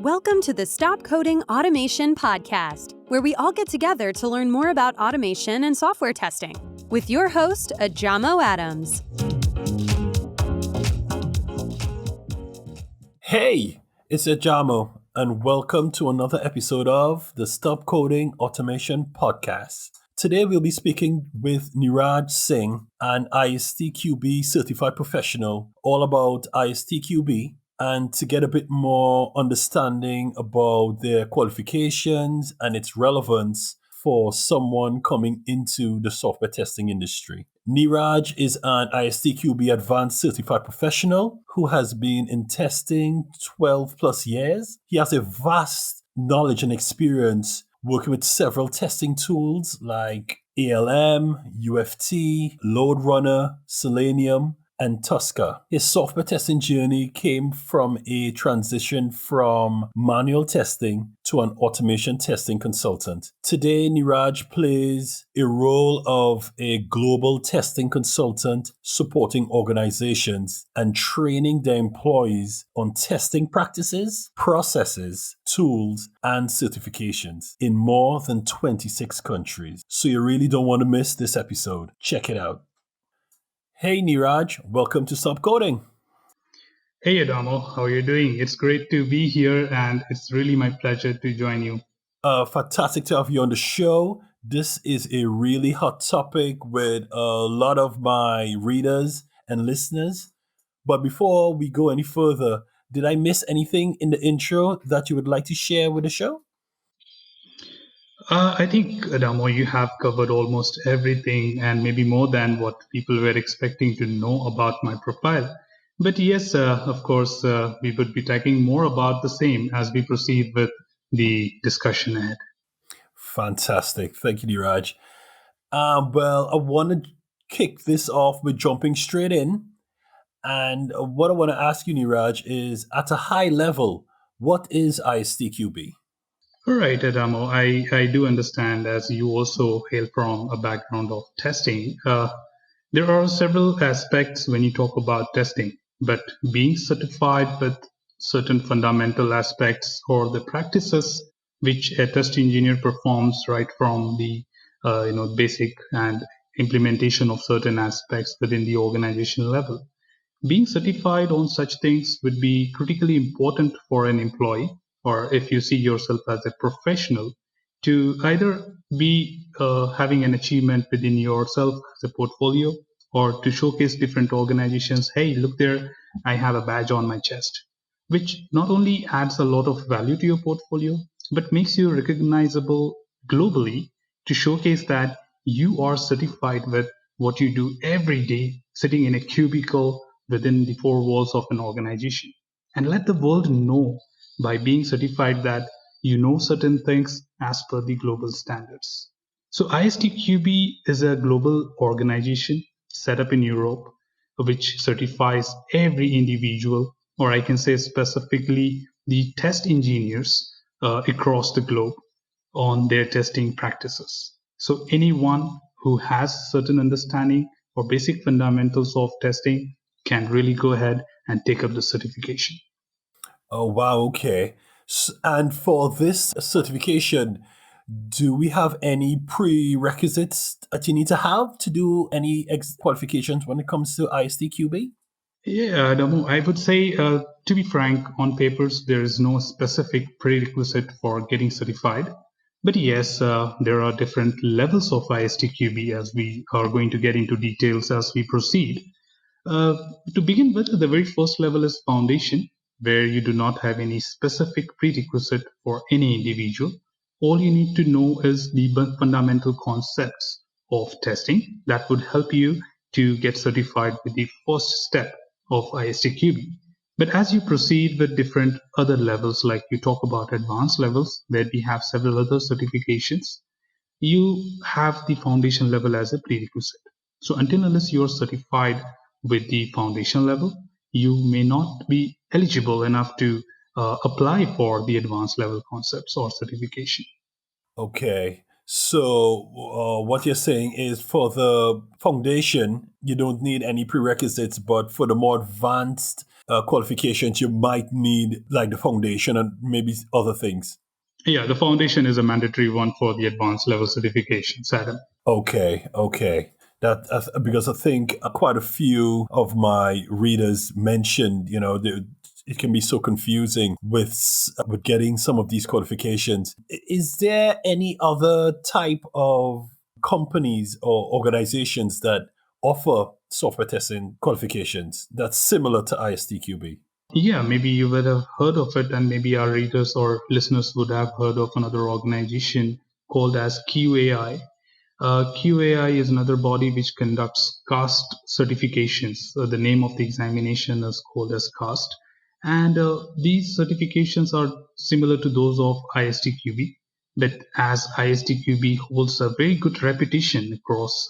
Welcome to the Stop Coding Automation podcast, where we all get together to learn more about automation and software testing, with your host, Ajamo Adams. Hey, it's Ajamo, and welcome to another episode of the Stop Coding Automation podcast. Today we'll be speaking with Neeraj Singh, an ISTQB certified professional, all about ISTQB, and to get a bit more understanding about their qualifications and its relevance for someone coming into the software testing industry. Neeraj is an ISTQB Advanced Certified Professional who has been in testing 12 plus years. He has a vast knowledge and experience working with several testing tools like ALM, UFT, LoadRunner, Selenium, and Tosca. His software testing journey came from a transition from manual testing to an automation testing consultant. Today, Neeraj plays a role of a global testing consultant supporting organizations and training their employees on testing practices, processes, tools, and certifications in more than 26 countries. So you really don't want to miss this episode. Check it out. Hey Neeraj, welcome to Stop Coding. Hey Adamo, how are you doing? It's great to be here and it's really my pleasure to join you. Fantastic to have you on the show. This is a really hot topic with a lot of my readers and listeners. But before we go any further, did I miss anything in the intro that you would like to share with the show? I think, Adamo, you have covered almost everything and maybe more than what people were expecting to know about my profile. But yes, of course, we would be talking more about the same as we proceed with the discussion ahead. Fantastic. Thank you, Neeraj. Well, I want to kick this off with jumping straight in. And what I want to ask you, Neeraj, is at a high level, what is ISTQB? All right, Adamo, I do understand as you also hail from a background of testing. There are several aspects when you talk about testing, but being certified with certain fundamental aspects or the practices which a test engineer performs right from the basic and implementation of certain aspects within the organization level. Being certified on such things would be critically important for an employee, or if you see yourself as a professional, to either be having an achievement within yourself as a portfolio, or to showcase different organizations, hey, look there, I have a badge on my chest, which not only adds a lot of value to your portfolio, but makes you recognizable globally to showcase that you are certified with what you do every day, sitting in a cubicle within the four walls of an organization. And let the world know by being certified that you know certain things as per the global standards. So ISTQB is a global organization set up in Europe which certifies every individual, or I can say specifically the test engineers across the globe on their testing practices. So anyone who has certain understanding or basic fundamentals of testing can really go ahead and take up the certification. Oh, wow. Okay. And for this certification, do we have any prerequisites that you need to have to do any qualifications when it comes to ISTQB? Yeah, Damu, I would say, to be frank, on papers, there is no specific prerequisite for getting certified. But yes, there are different levels of ISTQB as we are going to get into details as we proceed. Uh, to begin with, the very first level is foundation, where you do not have any specific prerequisite for any individual. All you need to know is the fundamental concepts of testing that would help you to get certified with the first step of ISTQB. But as you proceed with different other levels, like you talk about advanced levels, where we have several other certifications, you have the foundation level as a prerequisite. So until unless you are certified with the foundation level, you may not be eligible enough to apply for the advanced level concepts or certification. Okay. So, what you're saying is for the foundation, you don't need any prerequisites, but for the more advanced qualifications you might need, like the foundation and maybe other things? Yeah, the foundation is a mandatory one for the advanced level certifications, Adam. Okay. Because I think quite a few of my readers mentioned, it can be so confusing with getting some of these qualifications. Is there any other type of companies or organizations that offer software testing qualifications that's similar to ISTQB? Yeah, maybe you would have heard of it, and maybe our readers or listeners would have heard of another organization called as QAI. QAI is another body which conducts CAST certifications. The name of the examination is called as CAST. And these certifications are similar to those of ISTQB. But as ISTQB holds a very good reputation across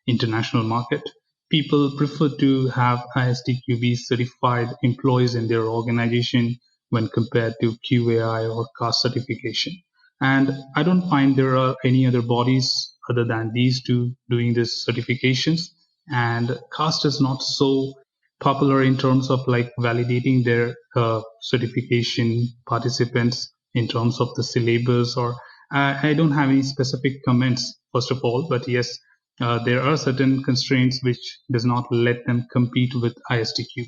international market, people prefer to have ISTQB certified employees in their organization when compared to QAI or CAST certification. And I don't find there are any other bodies other than these two doing these certifications. And CAST is not so popular in terms of like validating their certification participants in terms of the syllabus, or I don't have any specific comments first of all, but yes, there are certain constraints which does not let them compete with ISTQB.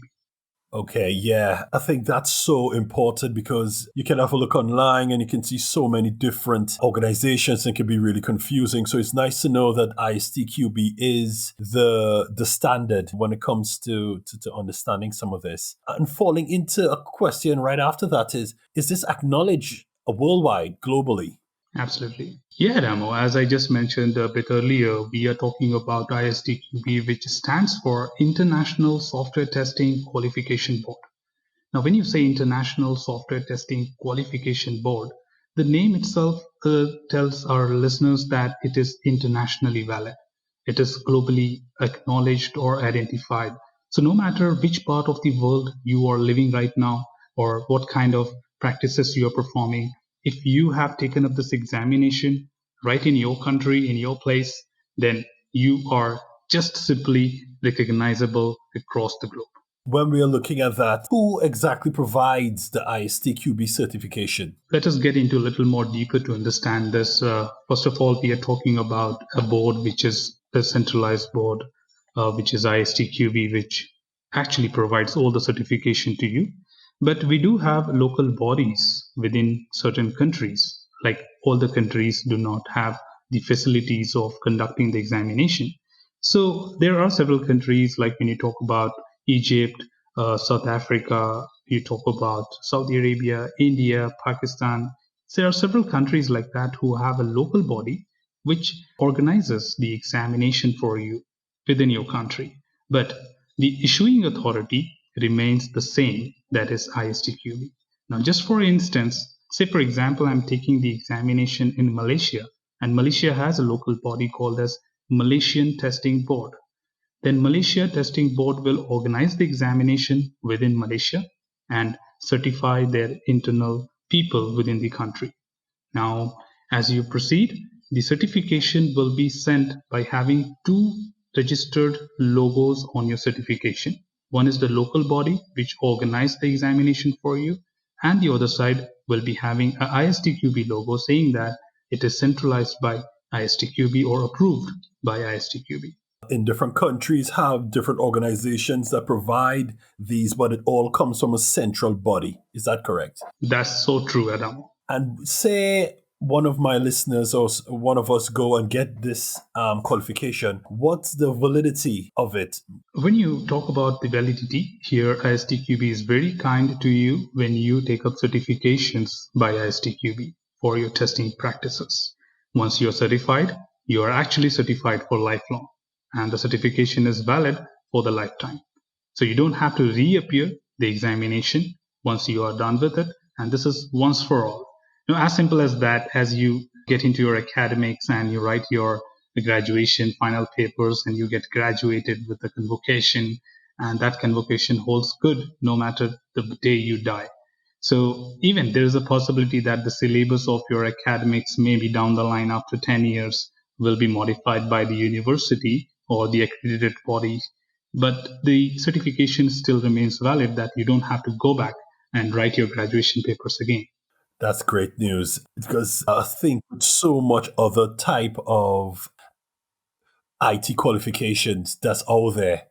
Okay, yeah. I think that's so important because you can have a look online and you can see so many different organizations and it can be really confusing. So it's nice to know that ISTQB is the standard when it comes to understanding some of this. And falling into a question right after that is this acknowledged worldwide, globally? Absolutely. Yeah, Ramo, as I just mentioned a bit earlier, we are talking about ISTQB, which stands for International Software Testing Qualification Board. Now, when you say International Software Testing Qualification Board, the name itself tells our listeners that it is internationally valid. It is globally acknowledged or identified. So, no matter which part of the world you are living right now or what kind of practices you are performing, if you have taken up this examination right in your country, in your place, then you are just simply recognizable across the globe. When we are looking at that, who exactly provides the ISTQB certification? Let us get into a little more deeper to understand this. First of all, we are talking about a board which is a centralized board, which is ISTQB, which actually provides all the certification to you. But we do have local bodies within certain countries. Like all the countries do not have the facilities of conducting the examination. So there are several countries, like when you talk about Egypt, South Africa, you talk about Saudi Arabia, India, Pakistan. There are several countries like that who have a local body which organizes the examination for you within your country. But the issuing authority remains the same, that is ISTQB. Now, just for instance, say for example, I'm taking the examination in Malaysia, and Malaysia has a local body called as Malaysian Testing Board. Then Malaysia Testing Board will organize the examination within Malaysia and certify their internal people within the country. Now, as you proceed, the certification will be sent by having two registered logos on your certification. One is the local body which organized the examination for you, and the other side will be having a ISTQB logo saying that it is centralized by ISTQB or approved by ISTQB. In different countries have different organizations that provide these, but it all comes from a central body. Is that correct? That's so true, Adam. And say one of my listeners or one of us go and get this qualification, what's the validity of it? When you talk about the validity, here ISTQB is very kind to you when you take up certifications by ISTQB for your testing practices. Once you're certified, you are actually certified for lifelong, and the certification is valid for the lifetime. So you don't have to reappear the examination once you are done with it, and this is once for all. As simple as that, as you get into your academics and you write your graduation final papers and you get graduated with a convocation, and that convocation holds good no matter the day you die. So even there is a possibility that the syllabus of your academics maybe down the line after 10 years will be modified by the university or the accredited body but the certification still remains valid that you don't have to go back and write your graduation papers again. That's great news because I think with so much other type of IT qualifications that's out there,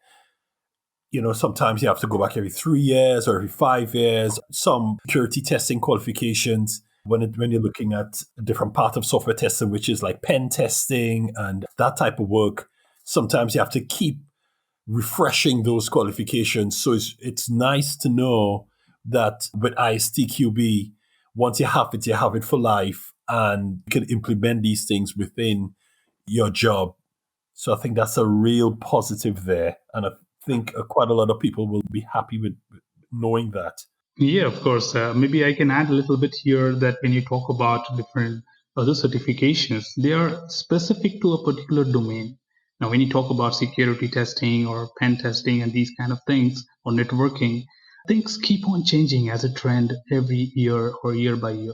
sometimes you have to go back every 3 years or every 5 years. Some security testing qualifications, when you're looking at a different part of software testing, which is like pen testing and that type of work, sometimes you have to keep refreshing those qualifications. So it's nice to know that with ISTQB, once you have it for life and you can implement these things within your job. So I think that's a real positive there. And I think quite a lot of people will be happy with knowing that. Yeah, of course. Maybe I can add a little bit here that when you talk about different other certifications, they are specific to a particular domain. Now, when you talk about security testing or pen testing and these kind of things or networking, things keep on changing as a trend every year or year by year.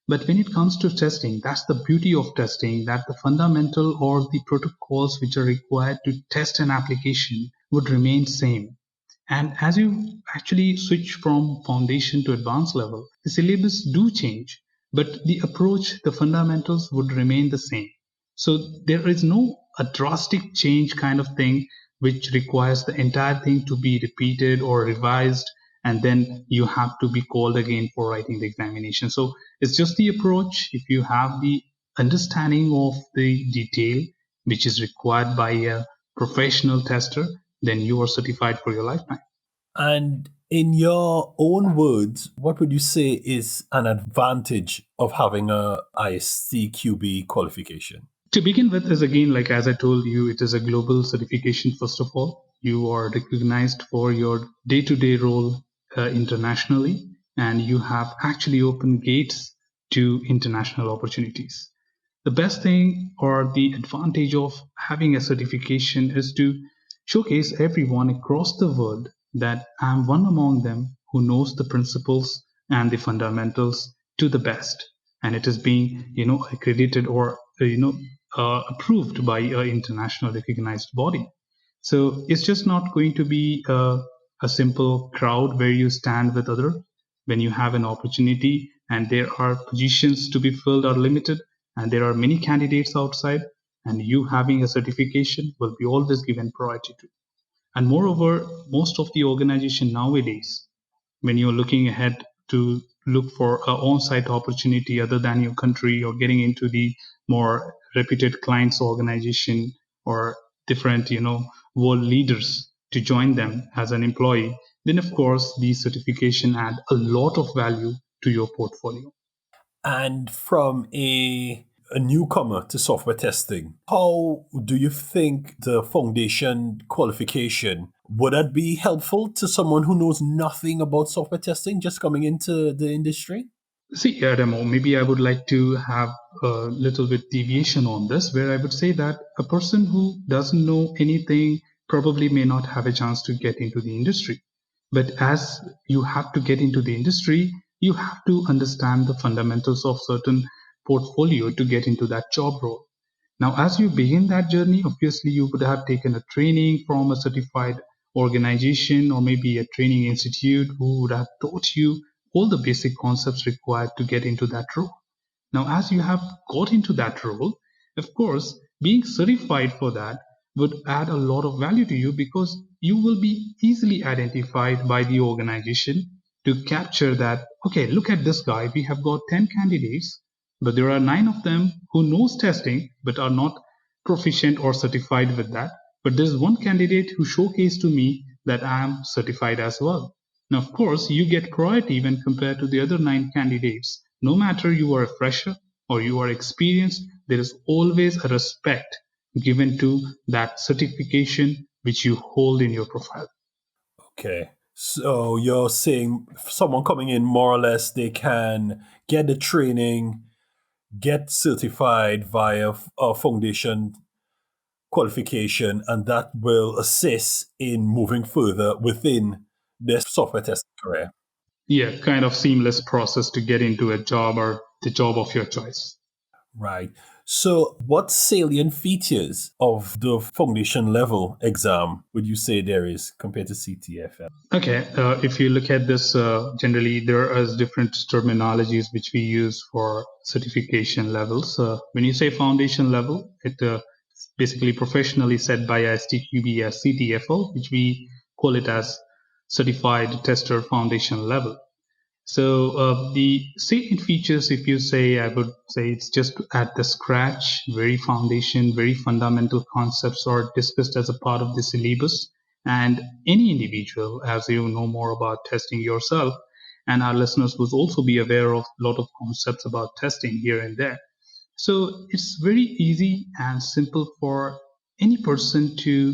But when it comes to testing, that's the beauty of testing, that the fundamental or the protocols which are required to test an application would remain same. And as you actually switch from foundation to advanced level, the syllabus do change, but the approach, the fundamentals would remain the same. So there is no a drastic change kind of thing which requires the entire thing to be repeated or revised, and then you have to be called again for writing the examination. So it's just the approach. If you have the understanding of the detail which is required by a professional tester, then you are certified for your lifetime. And in your own words, what would you say is an advantage of having a ISTQB qualification? To begin with, is again, like as I told you, it is a global certification. First of all, you are recognized for your day-to-day role internationally, and you have actually opened gates to international opportunities. The best thing or the advantage of having a certification is to showcase everyone across the world that I'm one among them who knows the principles and the fundamentals to the best, and it is being accredited or approved by an international recognized body. So it's just not going to be a simple crowd where you stand with other. When you have an opportunity and there are positions to be filled are limited and there are many candidates outside, and you having a certification will be always given priority to. And moreover, most of the organization nowadays, when you're looking ahead to look for an on-site opportunity other than your country or getting into the more reputed clients organization or different world leaders to join them as an employee, then of course these certification add a lot of value to your portfolio. And from a newcomer to software testing, how do you think the foundation qualification would that be helpful to someone who knows nothing about software testing just coming into the industry? See, Adamo, maybe I would like to have a little bit deviation on this, where I would say that a person who doesn't know anything probably may not have a chance to get into the industry. But as you have to get into the industry, you have to understand the fundamentals of certain portfolio to get into that job role. Now, as you begin that journey, obviously you would have taken a training from a certified organization or maybe a training institute who would have taught you all the basic concepts required to get into that role. Now, as you have got into that role, of course, being certified for that would add a lot of value to you because you will be easily identified by the organization to capture that, okay, look at this guy. We have got 10 candidates, but there are 9 of them who knows testing but are not proficient or certified with that. But there's one candidate who showcased to me that I am certified as well. Now, of course, you get priority when compared to the other 9 candidates. No matter you are a fresher or you are experienced, there is always a respect given to that certification which you hold in your profile. Okay. So you're saying someone coming in more or less, they can get the training, get certified via a foundation qualification, and that will assist in moving further within their software testing career. Yeah, kind of seamless process to get into a job or the job of your choice. Right. So, what salient features of the foundation level exam would you say there is compared to CTFL? Okay, if you look at this, generally there are different terminologies which we use for certification levels. When you say foundation level, it basically professionally set by ISTQB as CTFL, which we call it as Certified Tester Foundation Level. So the salient features, if you say, I would say it's just at the scratch, very foundation, very fundamental concepts are discussed as a part of the syllabus. And any individual, as you know more about testing yourself, and our listeners will also be aware of a lot of concepts about testing here and there. So it's very easy and simple for any person to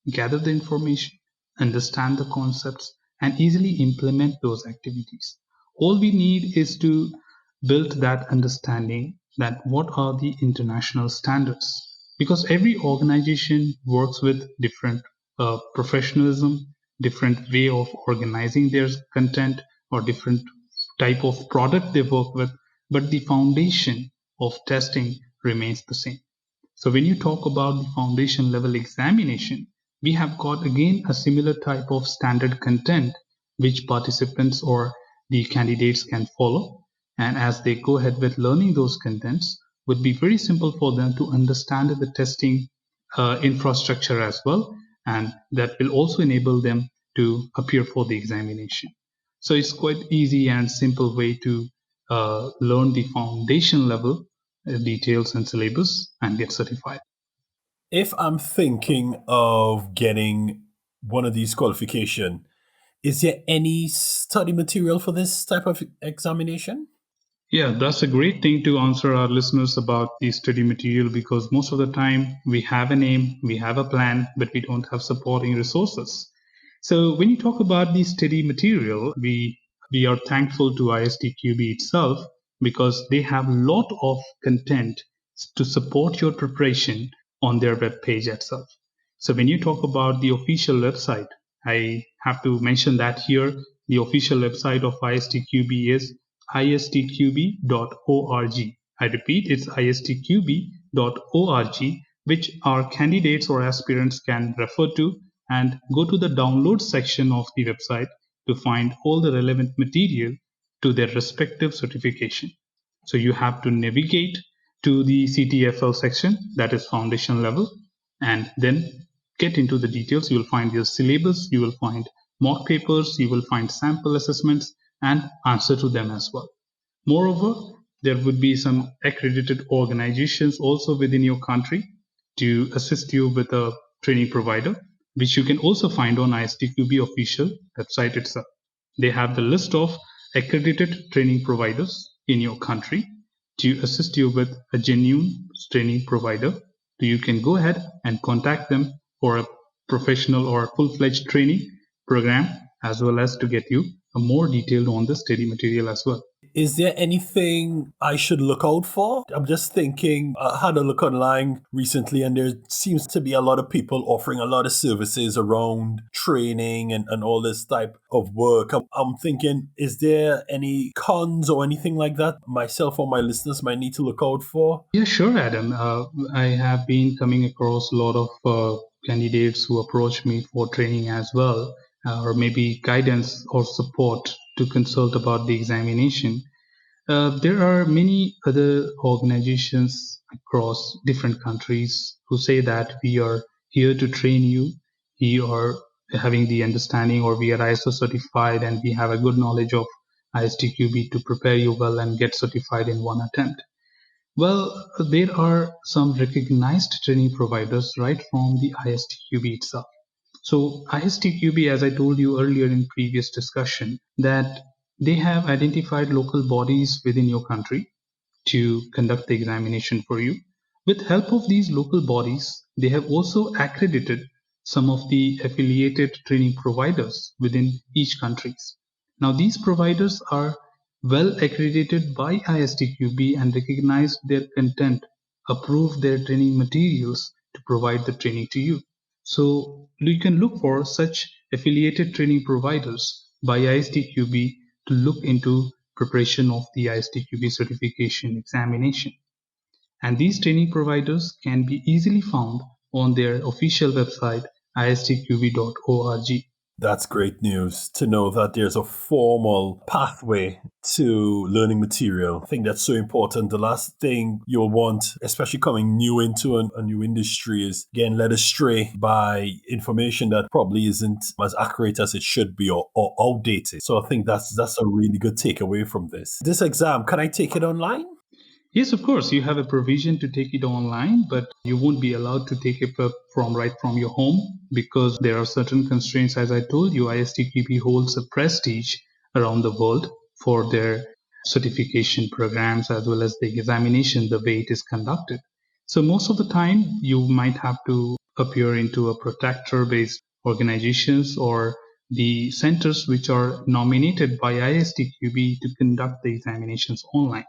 gather the information, understand the concepts, and easily implement those activities. All we need is to build that understanding that what are the international standards. Because every organization works with different professionalism, different way of organizing their content, or different type of product they work with, but the foundation of testing remains the same. So when you talk about the foundation level examination, we have got again a similar type of standard content which participants or the candidates can follow. And as they go ahead with learning those contents, would be very simple for them to understand the testing infrastructure as well. And that will also enable them to appear for the examination. So it's quite easy and simple way to learn the foundation level details and syllabus and get certified. If I'm thinking of getting one of these qualification, is there any study material for this type of examination? Yeah, that's a great thing to answer our listeners about the study material, because most of the time we have a name, we have a plan, but we don't have supporting resources. So when you talk about the study material, we are thankful to ISTQB itself because they have a lot of content to support your preparation on their web page itself. So when you talk about the official website, I have to mention that here the official website of ISTQB is istqb.org. I repeat, it's istqb.org, which our candidates or aspirants can refer to and go to the download section of the website to find all the relevant material to their respective certification. So you have to navigate to the CTFL section, that is foundation level, and then get into the details. You will find your syllabus, you will find mock papers, you will find sample assessments, and answer to them as well. Moreover, there would be some accredited organizations also within your country to assist you with a training provider, which you can also find on ISTQB official website itself. They have the list of accredited training providers in your country to assist you with a genuine training provider. So you can go ahead and contact them for a professional or full-fledged training program, as well as to get you a more detailed on the study material as well. Is there anything I should look out for? I'm just thinking, I had a look online recently, and there seems to be a lot of people offering a lot of services around training and all this type of work. I'm thinking, is there any cons or anything like that myself or my listeners might need to look out for? Yeah, sure, Adam. I have been coming across a lot of candidates who approach me for training as well, or maybe guidance or support to consult about the examination. There are many other organizations across different countries who say that we are here to train you. We are having the understanding, or we are ISO certified, and we have a good knowledge of ISTQB to prepare you well and get certified in one attempt. Well, there are some recognized training providers right from the ISTQB itself. So ISTQB, as I told you earlier in previous discussion, that they have identified local bodies within your country to conduct the examination for you. With help of these local bodies, they have also accredited some of the affiliated training providers within each countries. Now these providers are well accredited by ISTQB and recognize their content, approve their training materials to provide the training to you. So you can look for such affiliated training providers by ISTQB to look into preparation of the ISTQB certification examination. And these training providers can be easily found on their official website, istqb.org. That's great news to know that there's a formal pathway to learning material. I think that's so important. The last thing you'll want, especially coming new into a new industry, is getting led astray by information that probably isn't as accurate as it should be or outdated. So I think that's a really good takeaway from this. This exam, can I take it online? Yes, of course, you have a provision to take it online, but you won't be allowed to take it right from your home because there are certain constraints. As I told you, ISTQB holds a prestige around the world for their certification programs as well as the examination, the way it is conducted. So most of the time, you might have to appear into a protector-based organizations or the centers which are nominated by ISTQB to conduct the examinations online.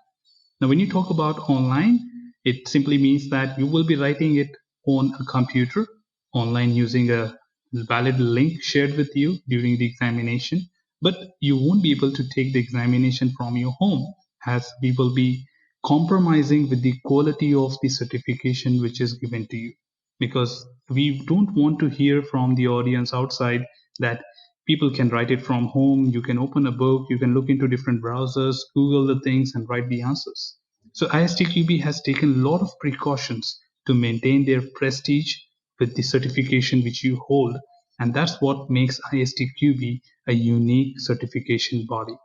Now, when you talk about online, it simply means that you will be writing it on a computer online using a valid link shared with you during the examination, but you won't be able to take the examination from your home as we will be compromising with the quality of the certification which is given to you. Because we don't want to hear from the audience outside that people can write it from home. You can open a book, you can look into different browsers, Google the things, and write the answers. So ISTQB has taken a lot of precautions to maintain their prestige with the certification which you hold. And that's what makes ISTQB a unique certification body,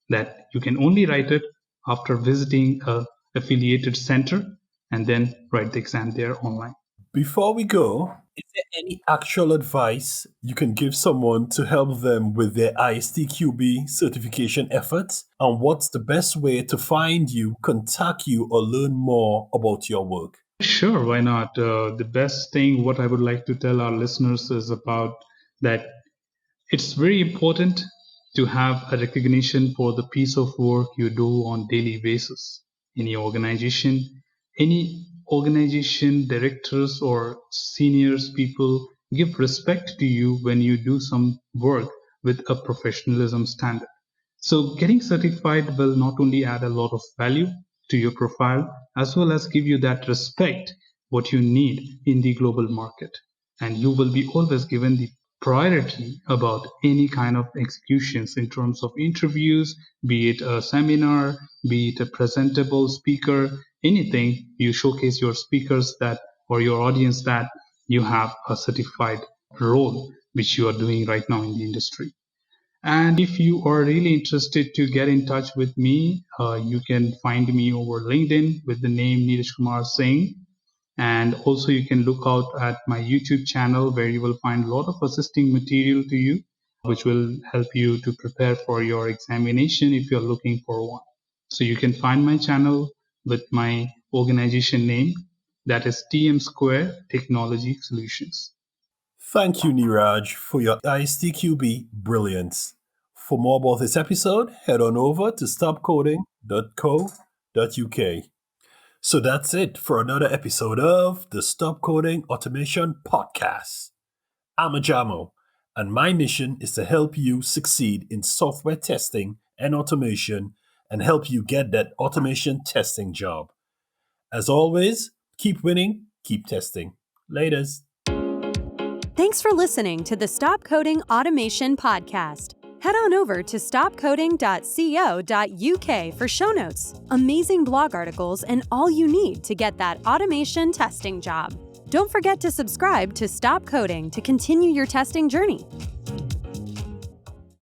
that you can only write it after visiting a affiliated center and then write the exam there online. Before we go, is there any actual advice you can give someone to help them with their ISTQB certification efforts? And what's the best way to find you, contact you, or learn more about your work? Sure, why not? The best thing, what I would like to tell our listeners is about that it's very important to have a recognition for the piece of work you do on daily basis in your organization. Any organization, directors or seniors people give respect to you when you do some work with a professionalism standard. So getting certified will not only add a lot of value to your profile, as well as give you that respect what you need in the global market. And you will be always given the priority about any kind of executions in terms of interviews, be it a seminar, be it a presentable speaker, anything. You showcase your speakers that or your audience that you have a certified role which you are doing right now in the industry. And if you are really interested to get in touch with me, you can find me over LinkedIn with the name Neeraj Singh. And also you can look out at my YouTube channel where you will find a lot of assisting material to you, which will help you to prepare for your examination if you're looking for one. So you can find my channel with my organization name, that is TM Square Technology Solutions. Thank you, Neeraj, for your ISTQB brilliance. For more about this episode, head on over to stopcoding.co.uk. So that's it for another episode of the Stop Coding Automation Podcast. I'm Ajamo, and my mission is to help you succeed in software testing and automation and help you get that automation testing job. As always, keep winning, keep testing. Laters. Thanks for listening to the Stop Coding Automation Podcast. Head on over to stopcoding.co.uk for show notes, amazing blog articles, and all you need to get that automation testing job. Don't forget to subscribe to Stop Coding to continue your testing journey.